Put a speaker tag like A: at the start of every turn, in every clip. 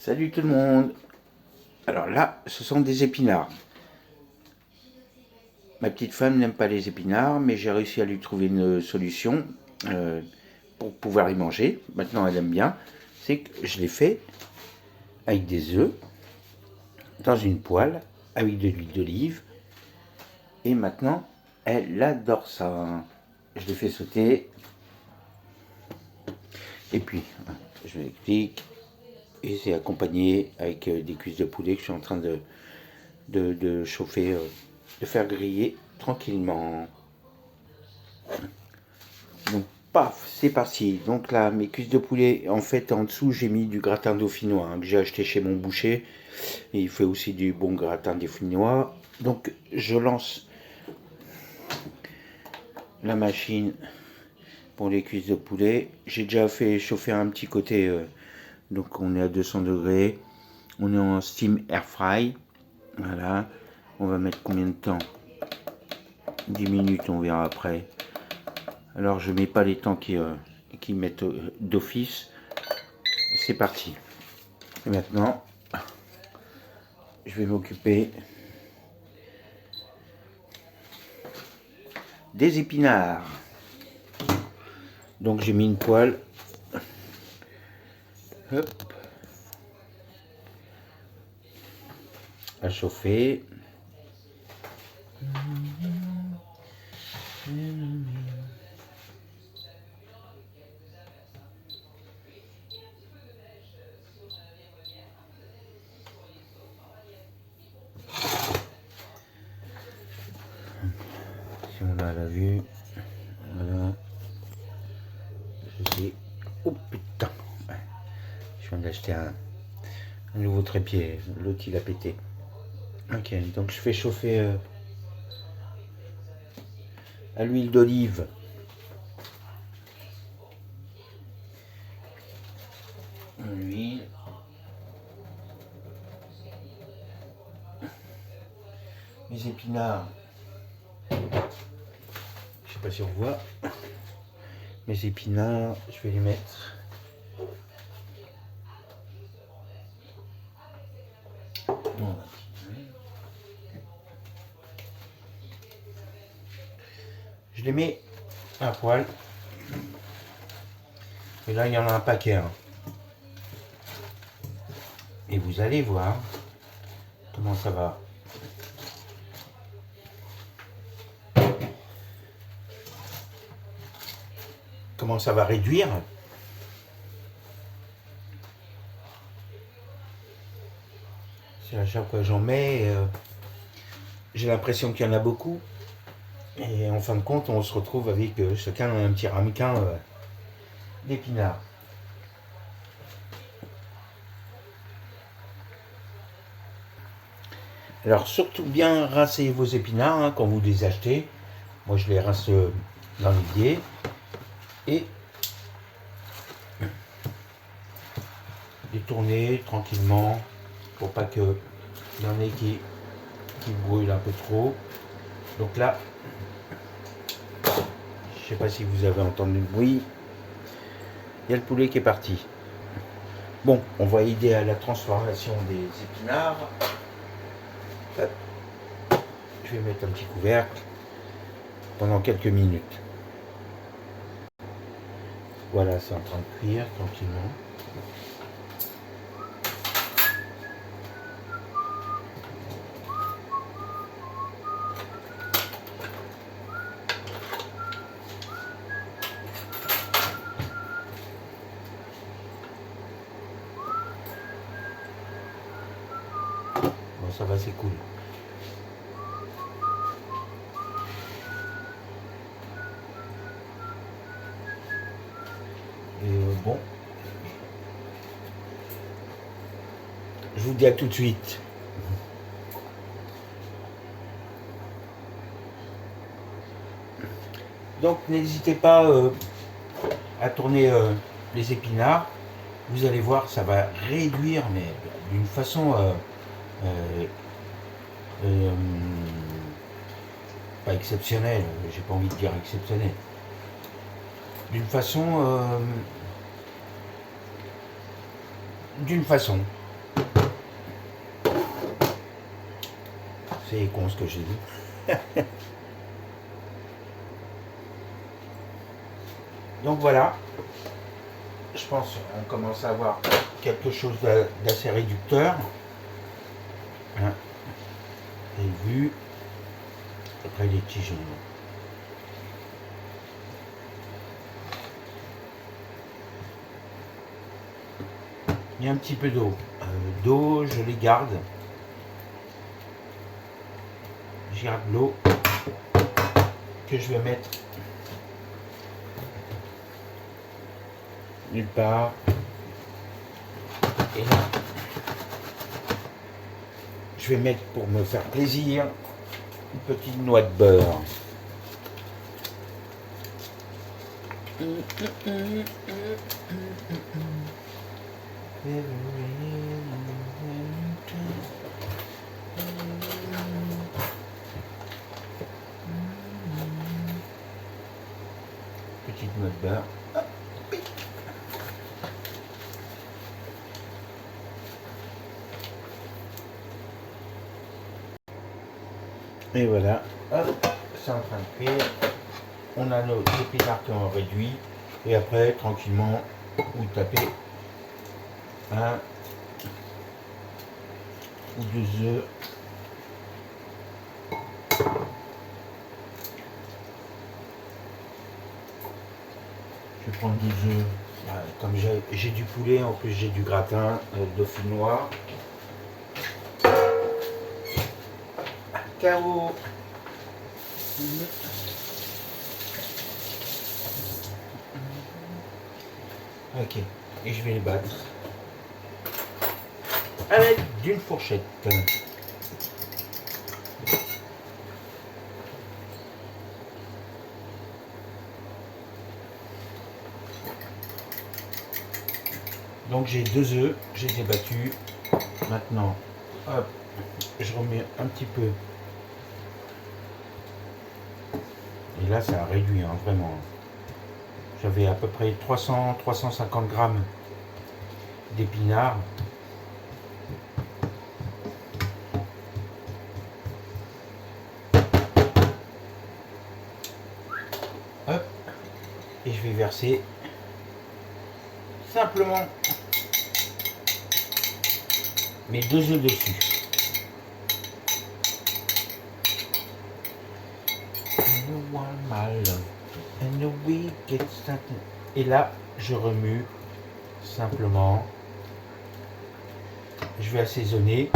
A: Salut tout le monde. Alors là, ce sont des épinards. Ma petite femme n'aime pas les épinards, mais j'ai réussi à lui trouver une solution euh, pour pouvoir y manger. Maintenant, elle aime bien. C'est que je les fais avec des œufs dans une poêle avec de l'huile d'olive. Et maintenant, elle adore ça. Je les fais sauter. Et puis, je vous explique. Et c'est accompagné avec des cuisses de poulet que je suis en train de chauffer, de faire griller tranquillement. Donc, paf, c'est parti. Donc là, mes cuisses de poulet, en fait, en dessous, j'ai mis du gratin dauphinois que j'ai acheté chez mon boucher. Et il fait aussi du bon gratin dauphinois. Donc, je lance la machine pour les cuisses de poulet. J'ai déjà fait chauffer un petit côté. Donc, on est à 200 degrés. On est en steam air fry. Voilà. On va mettre combien de temps? 10 minutes, on verra après. Alors, je mets pas les temps qui mettent d'office. C'est parti. Et maintenant, je vais m'occuper des épinards. Donc j'ai mis une poêle. Hop. À chauffer. Si on a la vue. Voilà. Je sais. Oh putain. Je viens d'acheter un nouveau trépied. L'autre il a pété. Ok, donc je fais chauffer à l'huile d'olive. L'huile. Mes épinards. Je sais pas si on voit. Mes épinards, je vais les mettre. Je les mets à poêle. Et là, il y en a un paquet. Hein. Et vous allez voir comment ça va. Comment ça va réduire. C'est à chaque fois que j'en mets, j'ai l'impression qu'il y en a beaucoup. Et en fin de compte, on se retrouve avec chacun un petit ramequin d'épinards. Alors surtout bien rincer vos épinards hein, quand vous les achetez. Moi je les rince dans l'évier. Et les tourner tranquillement pour pas qu'il y en ait qui brûlent un peu trop. Donc là, je sais pas si vous avez entendu le bruit. Il y a le poulet qui est parti. Bon, on va aider à la transformation des épinards. Hop. Je vais mettre un petit couvercle pendant quelques minutes. Voilà, c'est en train de cuire tranquillement. Bon, ça va, c'est cool. Et bon, je vous dis à tout de suite. Donc n'hésitez pas à tourner les épinards. Vous allez voir, ça va réduire, mais d'une façon euh, euh, pas exceptionnelle. J'ai pas envie de dire exceptionnelle. D'une façon, d'une façon. C'est con ce que j'ai dit. Donc voilà, je pense qu'on commence à avoir quelque chose d'assez réducteur. Hein. Et vu, après les tiges. Il y a un petit peu d'eau. D'eau, je les garde. Je garde l'eau que je vais mettre nulle part. Et là, je vais mettre pour me faire plaisir une petite noix de beurre. Petite noix de beurre. Et voilà, hop, c'est en train de cuire. On a nos épinards qui ont réduit. Et après, tranquillement, vous tapez un ou deux œufs. Je vais prendre deux œufs. Comme j'ai du poulet, en plus j'ai du gratin dauphinois. Cacao. Ok, et je vais les battre à l'aide d'une fourchette. Donc j'ai deux œufs, je les ai battus. Maintenant, hop, je remets un petit peu. Et là, ça a réduit, hein, vraiment. J'avais à peu près 300-350 grammes d'épinards. Hop, et je vais verser simplement mes deux œufs dessus. Et là, je remue simplement. Je vais assaisonner.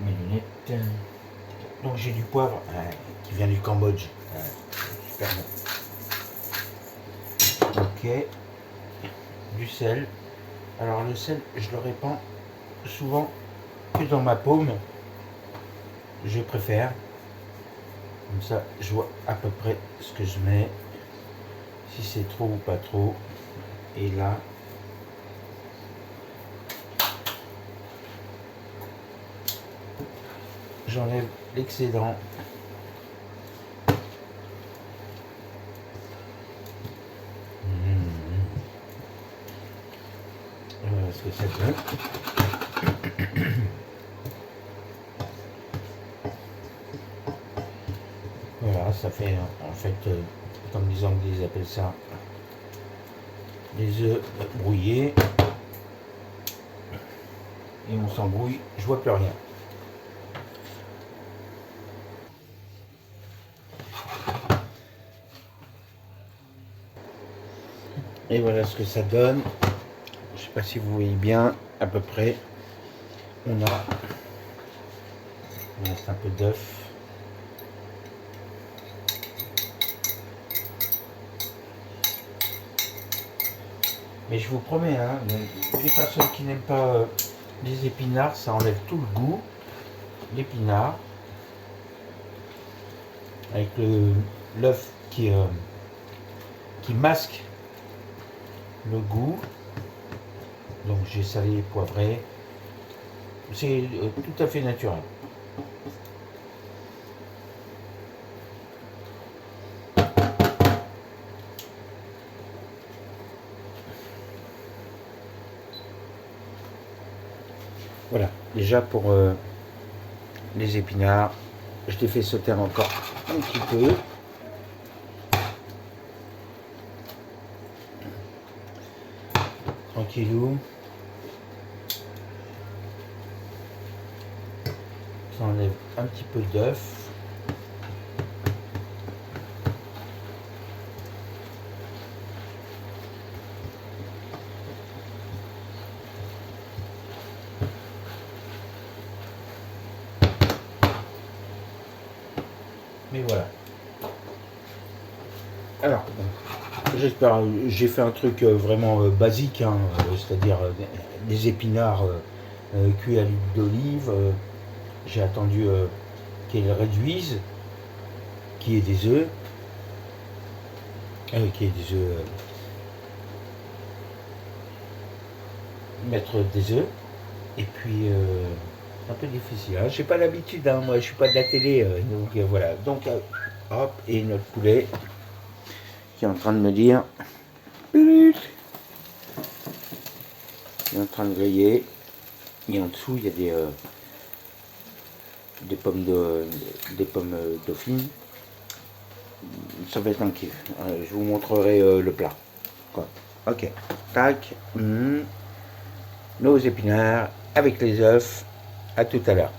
A: Mes lunettes. Donc j'ai du poivre qui vient du Cambodge. Super bon. Ok. Du sel. Alors le sel, je le répands souvent que dans ma paume. Je préfère. Comme ça, je vois à peu près ce que je mets. Si c'est trop ou pas trop. Et là, j'enlève l'excédent. Voilà ce que ça donne. Voilà, ça fait en fait, comme les Anglais appellent ça, les œufs brouillés. Et on s'embrouille, je vois plus rien. Et voilà ce que ça donne. Je sais pas si vous voyez bien, à peu près. On a, il reste un peu d'œuf. Mais je vous promets, hein, les personnes qui n'aiment pas les épinards, ça enlève tout le goût. L'épinard, avec l'œuf qui masque le goût. Donc j'ai salé, poivré. C'est tout à fait naturel. Voilà, déjà pour les épinards, je les fais sauter encore un petit peu. Tranquillou. J'enlève un petit peu d'œuf. Mais voilà. Alors, bon, j'espère, j'ai fait un truc vraiment basique, hein, c'est-à-dire des épinards cuits à l'huile d'olive. J'ai attendu qu'ils réduisent, qu'il y ait des œufs, mettre des œufs, et puis un peu difficile. Hein. J'ai pas l'habitude, hein, moi je suis pas de la télé, donc voilà. Donc hop, et notre poulet qui est en train de me dire, il est en train de griller. Et en dessous, il y a des pommes dauphines. Ça va être un kiff. Je vous montrerai le plat. Quoi. Ok. Tac. Nos épinards avec les œufs. À tout à l'heure.